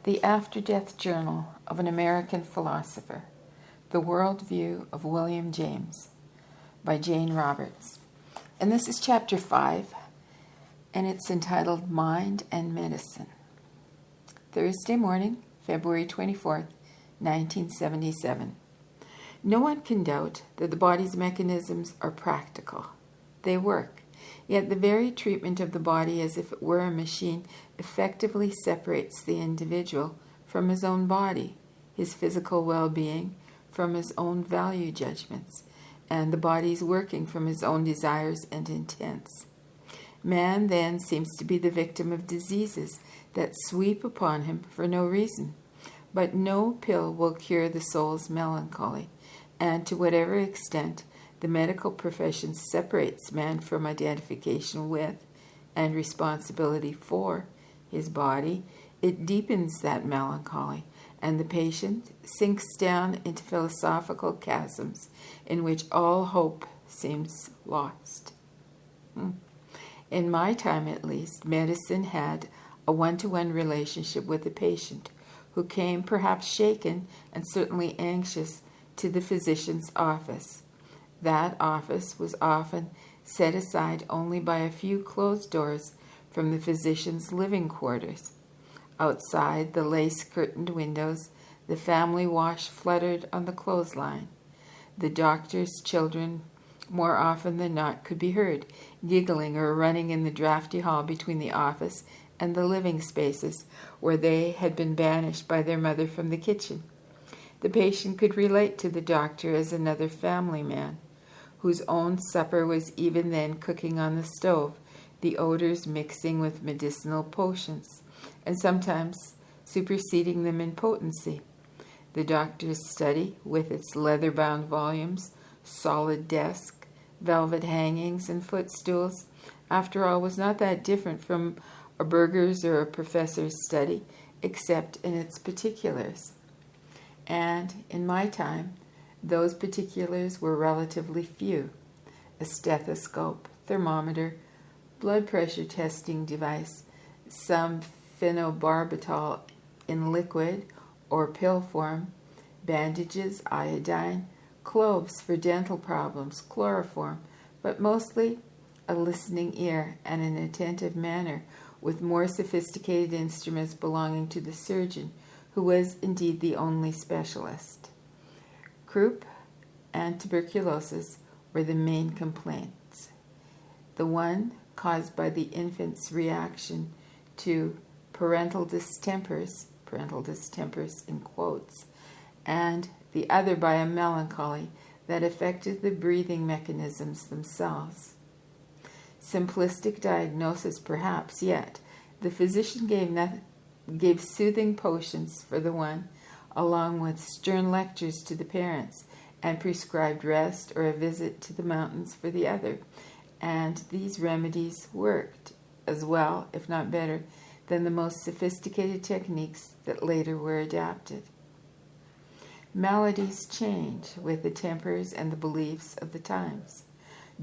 The Afterdeath Journal of an American Philosopher, The Worldview of William James, by Jane Roberts. And this is Chapter 5, and it's entitled Mind and Medicine. Thursday morning, February 24th, 1977. No one can doubt that the body's mechanisms are practical. They work. Yet the very treatment of the body as if it were a machine effectively separates the individual from his own body, his physical well-being from his own value judgments, and the body's working from his own desires and intents. Man then seems to be the victim of diseases that sweep upon him for no reason. But no pill will cure the soul's melancholy, and to whatever extent the medical profession separates man from identification with and responsibility for his body, it deepens that melancholy, and the patient sinks down into philosophical chasms in which all hope seems lost. In my time, at least, medicine had a one-to-one relationship with the patient, who came perhaps shaken and certainly anxious to the physician's office. That office was often set aside only by a few closed doors from the physician's living quarters. Outside the lace-curtained windows, the family wash fluttered on the clothesline. The doctor's children, more often than not, could be heard, giggling or running in the drafty hall between the office and the living spaces, where they had been banished by their mother from the kitchen. The patient could relate to the doctor as another family man, whose own supper was even then cooking on the stove, the odors mixing with medicinal potions, and sometimes superseding them in potency. The doctor's study, with its leather-bound volumes, solid desk, velvet hangings, and footstools, after all, was not that different from a burgher's or a professor's study, except in its particulars. And, in my time, those particulars were relatively few: a stethoscope, thermometer, blood pressure testing device, some phenobarbital in liquid or pill form, bandages, iodine, cloves for dental problems, chloroform, but mostly a listening ear and an attentive manner, with more sophisticated instruments belonging to the surgeon, who was indeed the only specialist. Croup and tuberculosis were the main complaints. The one caused by the infant's reaction to parental distempers in quotes, and the other by a melancholy that affected the breathing mechanisms themselves. Simplistic diagnosis perhaps, yet the physician gave soothing potions for the one, along with stern lectures to the parents, and prescribed rest or a visit to the mountains for the other. And these remedies worked as well, if not better, than the most sophisticated techniques that later were adapted. Maladies change with the tempers and the beliefs of the times.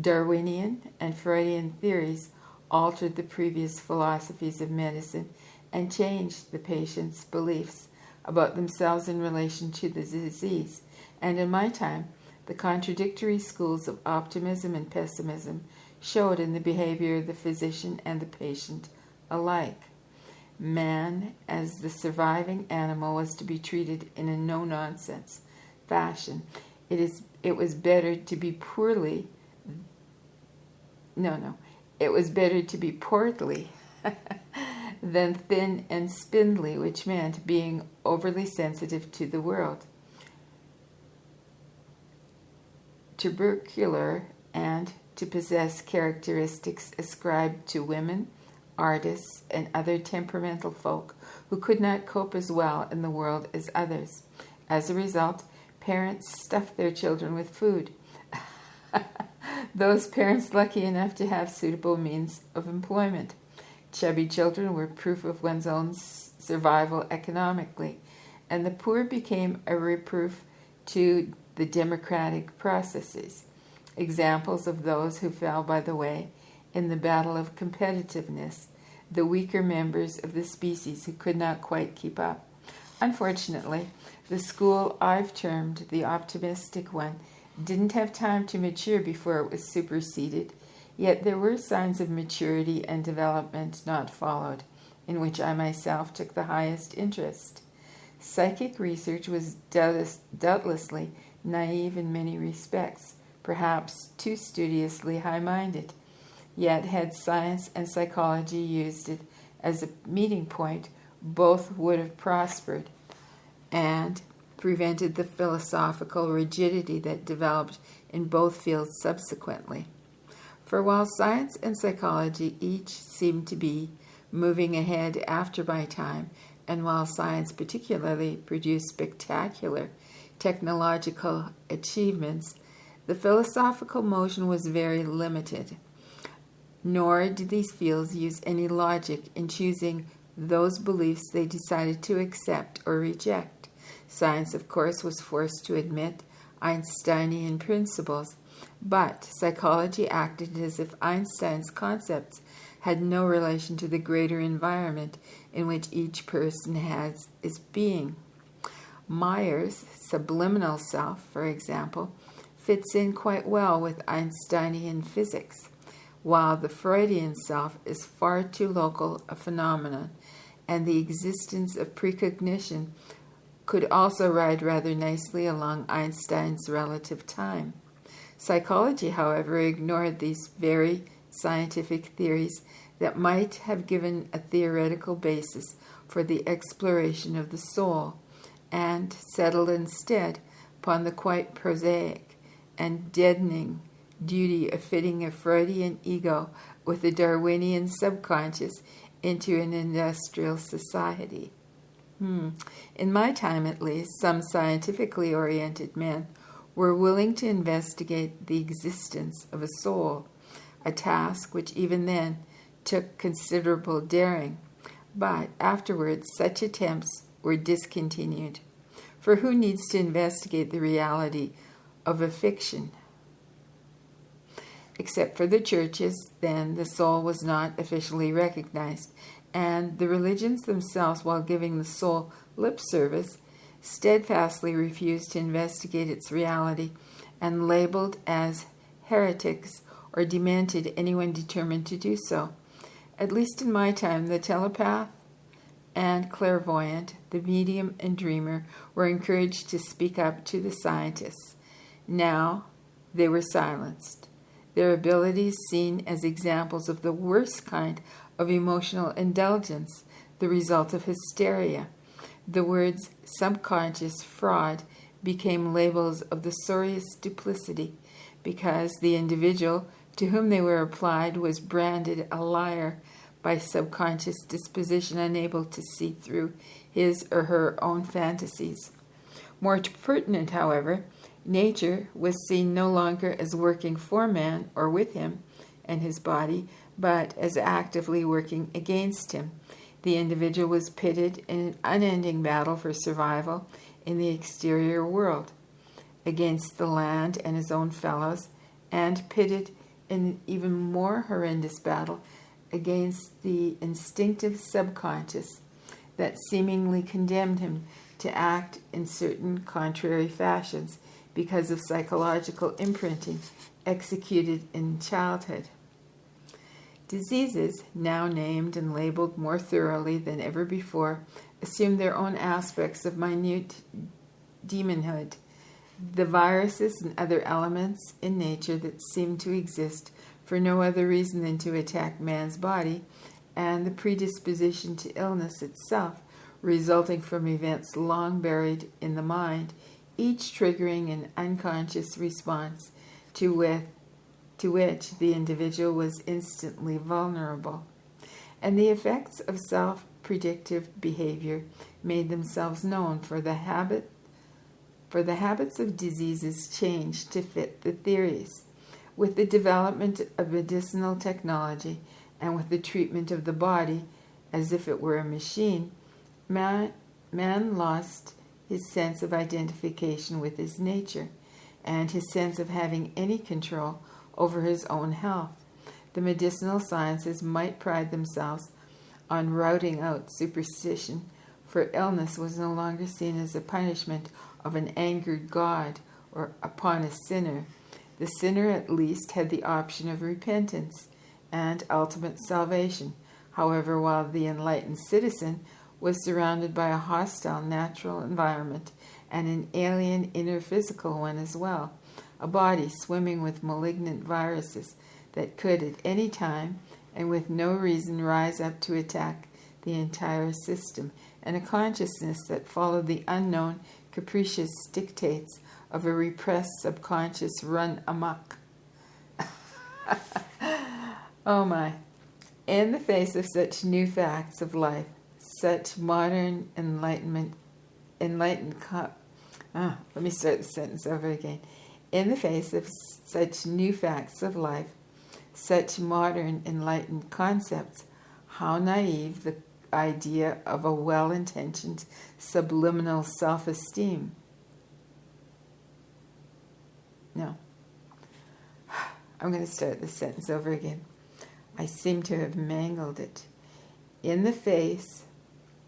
Darwinian and Freudian theories altered the previous philosophies of medicine and changed the patient's beliefs about themselves in relation to the disease. And in my time, the contradictory schools of optimism and pessimism showed in the behavior of the physician and the patient alike. Man, as the surviving animal, was to be treated in a no-nonsense fashion. It was better to be portly than thin and spindly, which meant being overly sensitive to the world, tubercular, and to possess characteristics ascribed to women, artists, and other temperamental folk who could not cope as well in the world as others. As a result, parents stuffed their children with food. Those parents lucky enough to have suitable means of employment. Chubby children were proof of one's own survival economically, and the poor became a reproof to the democratic processes. Examples of those who fell by the way in the battle of competitiveness, the weaker members of the species who could not quite keep up. Unfortunately, the school I've termed the optimistic one didn't have time to mature before it was superseded, yet there were signs of maturity and development not followed, in which I myself took the highest interest. Psychic research was doubtlessly naive in many respects, perhaps too studiously high-minded. Yet had science and psychology used it as a meeting point, both would have prospered and prevented the philosophical rigidity that developed in both fields subsequently. For while science and psychology each seemed to be moving ahead after my time, and while science particularly produced spectacular technological achievements, the philosophical motion was very limited. Nor did these fields use any logic in choosing those beliefs they decided to accept or reject. Science, of course, was forced to admit Einsteinian principles, but psychology acted as if Einstein's concepts had no relation to the greater environment in which each person has its being. Meyer's subliminal self, for example, fits in quite well with Einsteinian physics, while the Freudian self is far too local a phenomenon, and the existence of precognition could also ride rather nicely along Einstein's relative time. Psychology, however, ignored these very scientific theories that might have given a theoretical basis for the exploration of the soul, and settled instead upon the quite prosaic and deadening duty of fitting a Freudian ego with a Darwinian subconscious into an industrial society. In my time, at least, some scientifically oriented men were willing to investigate the existence of a soul, a task which even then took considerable daring, but afterwards such attempts were discontinued. For who needs to investigate the reality of a fiction? Except for the churches, then the soul was not officially recognized, and the religions themselves, while giving the soul lip service, steadfastly refused to investigate its reality and labeled as heretics or demented anyone determined to do so. At least in my time, the telepath and clairvoyant, the medium and dreamer, were encouraged to speak up to the scientists. Now they were silenced, their abilities seen as examples of the worst kind of emotional indulgence, the result of hysteria. The words subconscious fraud became labels of the sorriest duplicity, because the individual to whom they were applied was branded a liar by subconscious disposition, unable to see through his or her own fantasies. More pertinent, however, nature was seen no longer as working for man or with him and his body, but as actively working against him. The individual was pitted in an unending battle for survival in the exterior world against the land and his own fellows, and pitted in an even more horrendous battle against the instinctive subconscious that seemingly condemned him to act in certain contrary fashions because of psychological imprinting executed in childhood. Diseases, now named and labeled more thoroughly than ever before, assume their own aspects of minute demonhood. The viruses and other elements in nature that seem to exist for no other reason than to attack man's body, and the predisposition to illness itself, resulting from events long buried in the mind, each triggering an unconscious response to which the individual was instantly vulnerable. And the effects of self-predictive behavior made themselves known, for the habits of diseases changed to fit the theories. With the development of medicinal technology and with the treatment of the body as if it were a machine, man lost his sense of identification with his nature and his sense of having any control over his own health. The medicinal sciences might pride themselves on routing out superstition, for illness was no longer seen as a punishment of an angered God or upon a sinner. The sinner at least had the option of repentance and ultimate salvation. However, while the enlightened citizen was surrounded by a hostile natural environment and an alien inner physical one as well, a body swimming with malignant viruses that could at any time and with no reason rise up to attack the entire system, and a consciousness that followed the unknown, capricious dictates of a repressed subconscious run amok. Oh my. In the face of such new facts of life, such modern enlightened let me start the sentence over again. In the face of such new facts of life, such modern enlightened concepts, how naive the idea of a well-intentioned subliminal self-esteem. No. I'm going to start the sentence over again. I seem to have mangled it. In the face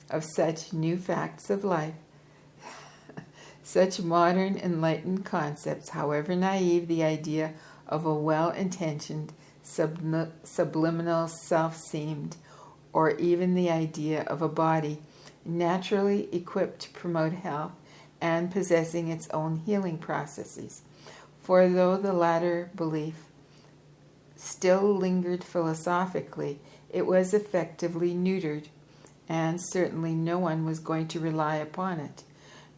of such new facts of life, such modern enlightened concepts, however naive the idea of a well-intentioned subliminal self-seemed, or even the idea of a body naturally equipped to promote health and possessing its own healing processes. For though the latter belief still lingered philosophically, it was effectively neutered, and certainly no one was going to rely upon it.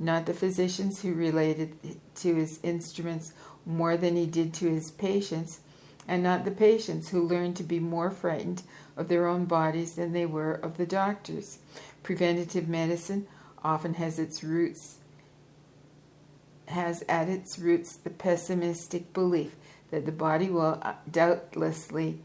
Not the physicians who related to his instruments more than he did to his patients, and not the patients who learned to be more frightened of their own bodies than they were of the doctors. Preventative medicine often has at its roots the pessimistic belief that the body will doubtlessly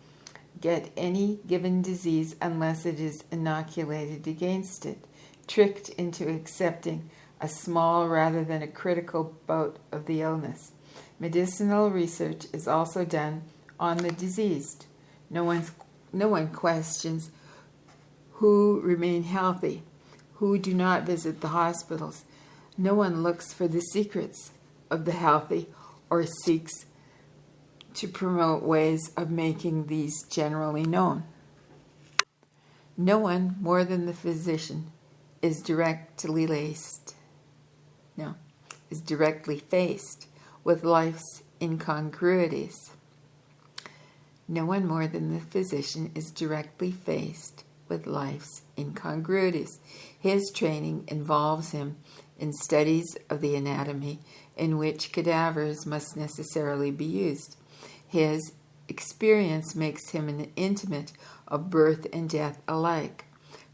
get any given disease unless it is inoculated against it, tricked into accepting a small rather than a critical bout of the illness. Medicinal research is also done on the diseased. No one questions who remain healthy, who do not visit the hospitals. No one looks for the secrets of the healthy or seeks to promote ways of making these generally known. No one more than the physician is directly faced with life's incongruities. No one more than the physician is directly faced with life's incongruities. His training involves him in studies of the anatomy in which cadavers must necessarily be used. His experience makes him an intimate of birth and death alike.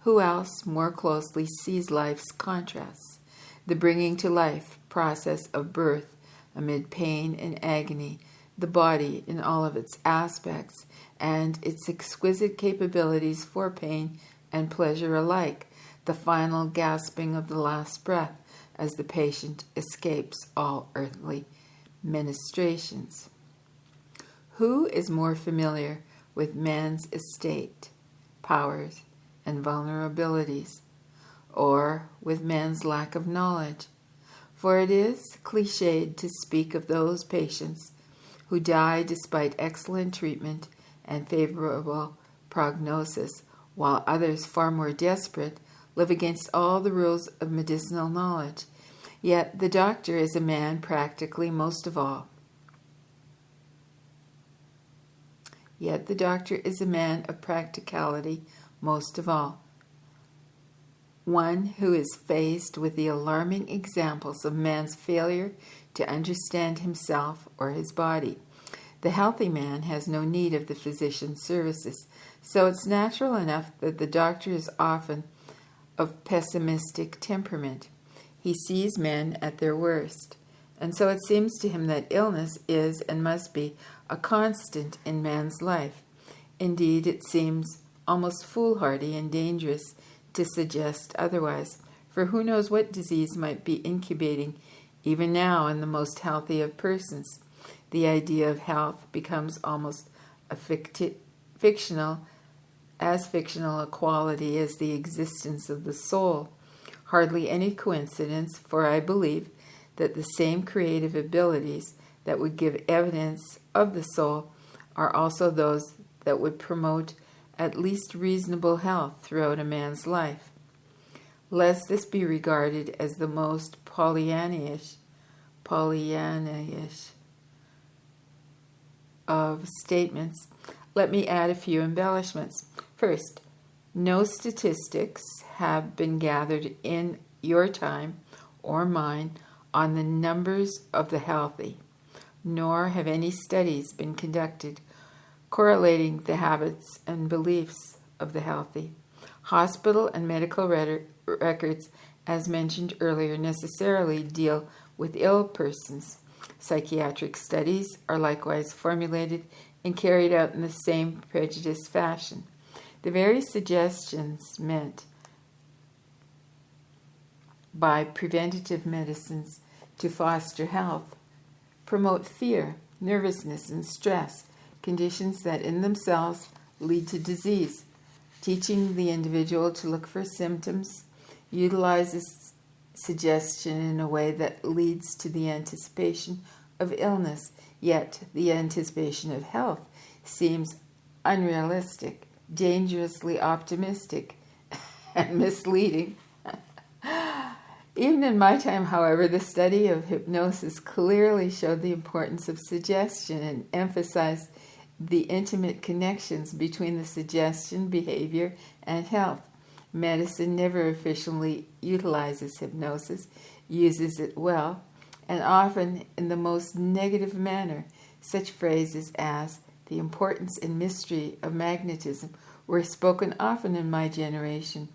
Who else more closely sees life's contrasts? The bringing to life process of birth amid pain and agony, the body in all of its aspects, and its exquisite capabilities for pain and pleasure alike, the final gasping of the last breath as the patient escapes all earthly ministrations. Who is more familiar with man's estate, powers, and vulnerabilities, or with man's lack of knowledge? For it is cliched to speak of those patients who die despite excellent treatment and favorable prognosis, while others far more desperate live against all the rules of medicinal knowledge. Yet the doctor is a man practically most of all. Yet the doctor is a man of practicality most of all. One who is faced with the alarming examples of man's failure to understand himself or his body. The healthy man has no need of the physician's services, so it's natural enough that the doctor is often of pessimistic temperament. He sees men at their worst, and so it seems to him that illness is and must be a constant in man's life. Indeed, it seems almost foolhardy and dangerous to suggest otherwise, for who knows what disease might be incubating even now in the most healthy of persons. The idea of health becomes almost a fictional a quality as the existence of the soul. Hardly any coincidence, for I believe that the same creative abilities that would give evidence of the soul are also those that would promote at least reasonable health throughout a man's life. Lest this be regarded as the most Pollyannish of statements, let me add a few embellishments. First, no statistics have been gathered in your time or mine on the numbers of the healthy, nor have any studies been conducted correlating the habits and beliefs of the healthy. Hospital and medical records, as mentioned earlier, necessarily deal with ill persons. Psychiatric studies are likewise formulated and carried out in the same prejudiced fashion. The very suggestions meant by preventative medicines to foster health promote fear, nervousness, and stress, conditions that in themselves lead to disease. Teaching the individual to look for symptoms utilizes suggestion in a way that leads to the anticipation of illness, yet the anticipation of health seems unrealistic, dangerously optimistic, and misleading. Even in my time, however, the study of hypnosis clearly showed the importance of suggestion and emphasized the intimate connections between the suggestion, behavior, and health. Medicine never efficiently utilizes hypnosis, uses it well, and often in the most negative manner. Such phrases as the importance and mystery of magnetism were spoken often in my generation,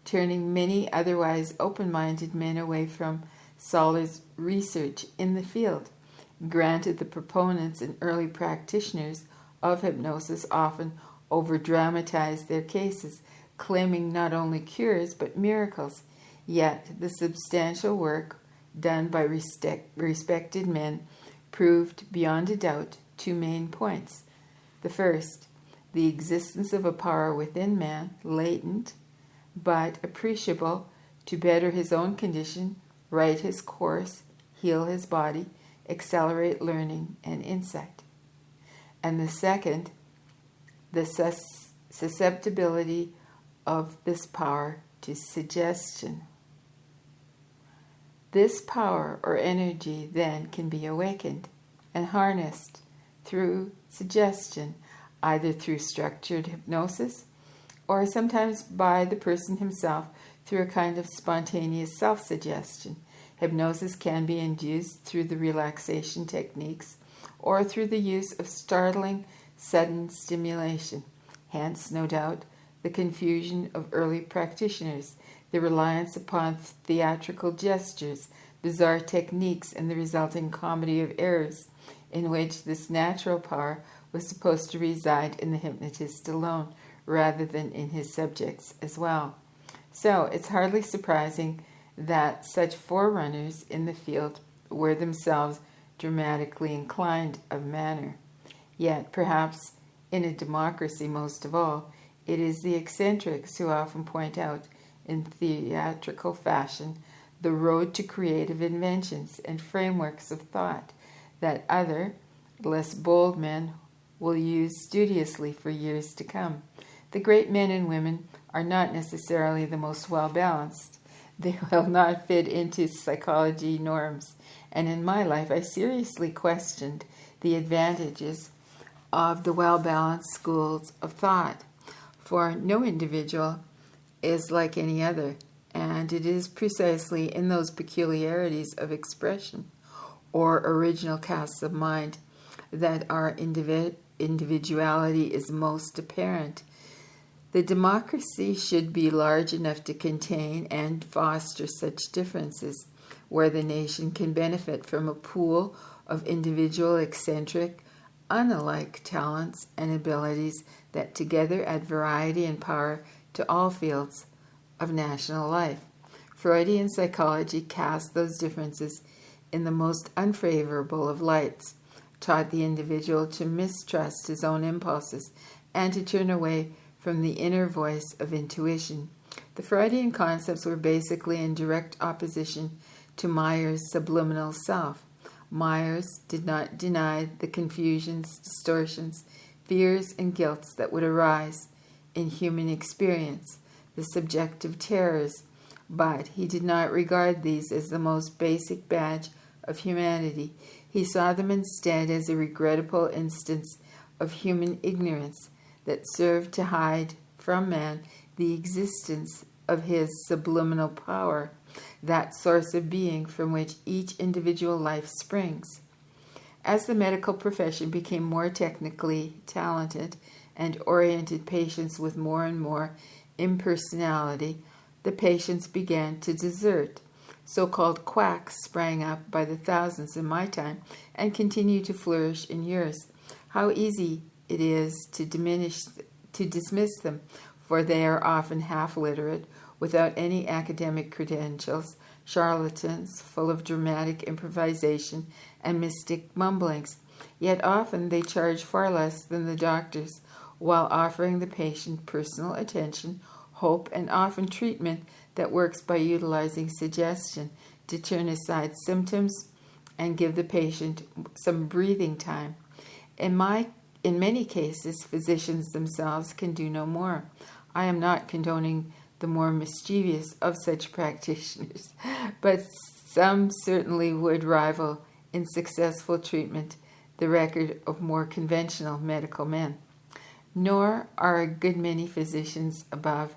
turning many otherwise open-minded men away from solid research in the field. Granted, the proponents and early practitioners of hypnosis often over-dramatized their cases, claiming not only cures but miracles. Yet the substantial work done by respected men proved beyond a doubt two main points. The first, the existence of a power within man, latent but appreciable, to better his own condition, right his course, heal his body, accelerate learning and insight. And the second, the susceptibility of this power to suggestion. This power or energy then can be awakened and harnessed through suggestion, either through structured hypnosis or sometimes by the person himself through a kind of spontaneous self-suggestion. Hypnosis can be induced through the relaxation techniques or through the use of startling, sudden stimulation. Hence, no doubt, the confusion of early practitioners, the reliance upon theatrical gestures, bizarre techniques, and the resulting comedy of errors, in which this natural power was supposed to reside in the hypnotist alone, rather than in his subjects as well. So it's hardly surprising that such forerunners in the field were themselves dramatically inclined of manner. Yet, perhaps in a democracy most of all, it is the eccentrics who often point out in theatrical fashion the road to creative inventions and frameworks of thought that other, less bold men will use studiously for years to come. The great men and women are not necessarily the most well-balanced. They will not fit into psychology norms. And in my life, I seriously questioned the advantages of the well-balanced schools of thought. For no individual is like any other, and it is precisely in those peculiarities of expression or original casts of mind that our individuality is most apparent. The democracy should be large enough to contain and foster such differences, where the nation can benefit from a pool of individual, eccentric, unalike talents and abilities that together add variety and power to all fields of national life. Freudian psychology cast those differences in the most unfavorable of lights, taught the individual to mistrust his own impulses and to turn away from the inner voice of intuition. The Freudian concepts were basically in direct opposition to Meyer's subliminal self. Myers did not deny the confusions, distortions, fears, and guilts that would arise in human experience, the subjective terrors, but he did not regard these as the most basic badge of humanity. He saw them instead as a regrettable instance of human ignorance that served to hide from man the existence of his subliminal power, that source of being from which each individual life springs. As the medical profession became more technically talented and oriented patients with more and more impersonality, the patients began to desert. So-called quacks sprang up by the thousands in my time and continue to flourish in yours. How easy it is to dismiss them, for they are often half-literate, without any academic credentials, charlatans, full of dramatic improvisation and mystic mumblings. Yet often they charge far less than the doctors, while offering the patient personal attention, hope, and often treatment that works by utilizing suggestion to turn aside symptoms and give the patient some breathing time. In many cases, physicians themselves can do no more. I am not condoning the more mischievous of such practitioners, but some certainly would rival in successful treatment the record of more conventional medical men. Nor are a good many physicians above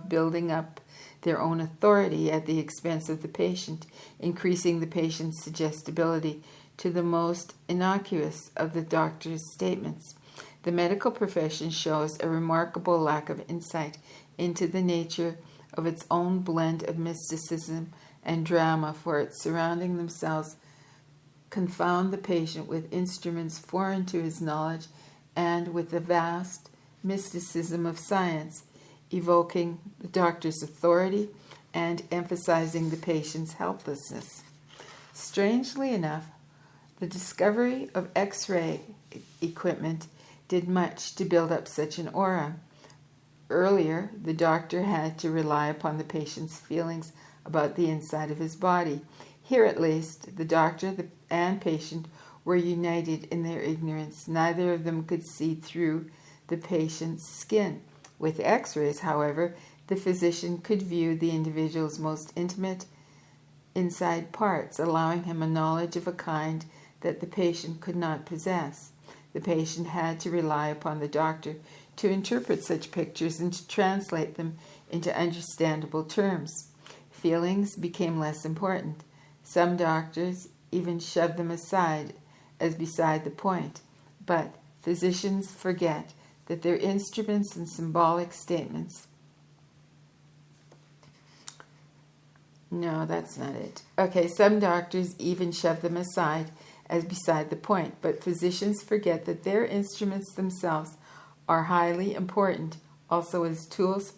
building up their own authority at the expense of the patient, increasing the patient's suggestibility to the most innocuous of the doctor's statements. The medical profession shows a remarkable lack of insight into the nature of its own blend of mysticism and drama, for its surrounding themselves confound the patient with instruments foreign to his knowledge and with the vast mysticism of science, evoking the doctor's authority and emphasizing the patient's helplessness. Strangely enough, the discovery of X-ray equipment did much to build up such an aura. Earlier, the doctor had to rely upon the patient's feelings about the inside of his body. Here, at least, the doctor and patient were united in their ignorance. Neither of them could see through the patient's skin. With X-rays, however, the physician could view the individual's most intimate inside parts, allowing him a knowledge of a kind that the patient could not possess. The patient had to rely upon the doctor to interpret such pictures and to translate them into understandable terms. Feelings became less important. Some doctors even shoved them aside as beside the point. But physicians forget that their instruments and symbolic statements... No, that's not it. Okay, some doctors even shove them aside as beside the point, but physicians forget that their instruments themselves are highly important, also as tools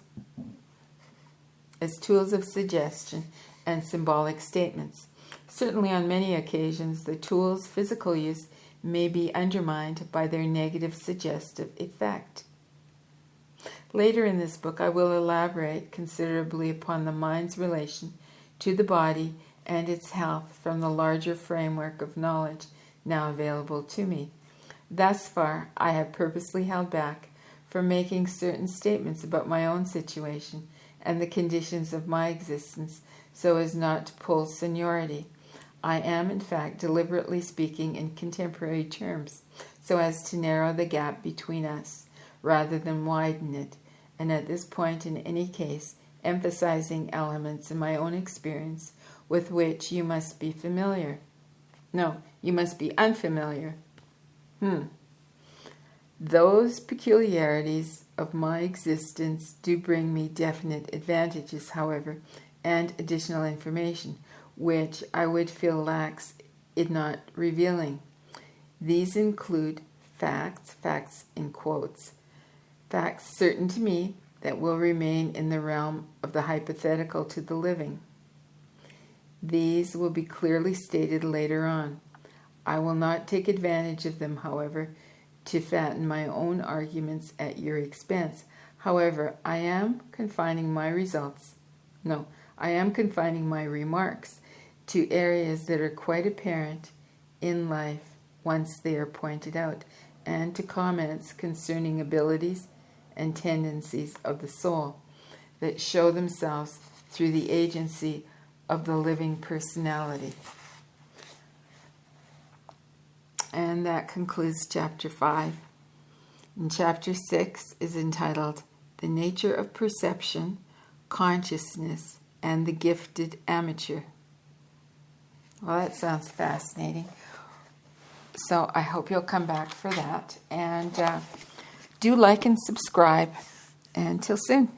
of suggestion and symbolic statements. Certainly on many occasions, the tool's physical use may be undermined by their negative suggestive effect. Later in this book, I will elaborate considerably upon the mind's relation to the body and its health from the larger framework of knowledge now available to me. Thus far, I have purposely held back from making certain statements about my own situation and the conditions of my existence so as not to pull seniority. I am, in fact, deliberately speaking in contemporary terms so as to narrow the gap between us rather than widen it, and at this point, in any case, emphasizing elements in my own experience with which you must be familiar. No, you must be unfamiliar. Those peculiarities of my existence do bring me definite advantages, however, and additional information, which I would feel lax in not revealing. These include facts in quotes, facts certain to me that will remain in the realm of the hypothetical to the living. These will be clearly stated later on. I will not take advantage of them, however, to fatten my own arguments at your expense. However, I am confining my remarks to areas that are quite apparent in life once they are pointed out, and to comments concerning abilities and tendencies of the soul that show themselves through the agency of the living personality. And that concludes chapter 5. And chapter 6 is entitled The Nature of Perception, Consciousness, and the Gifted Amateur. Well, that sounds fascinating. So I hope you'll come back for that. And do like and subscribe. Until soon.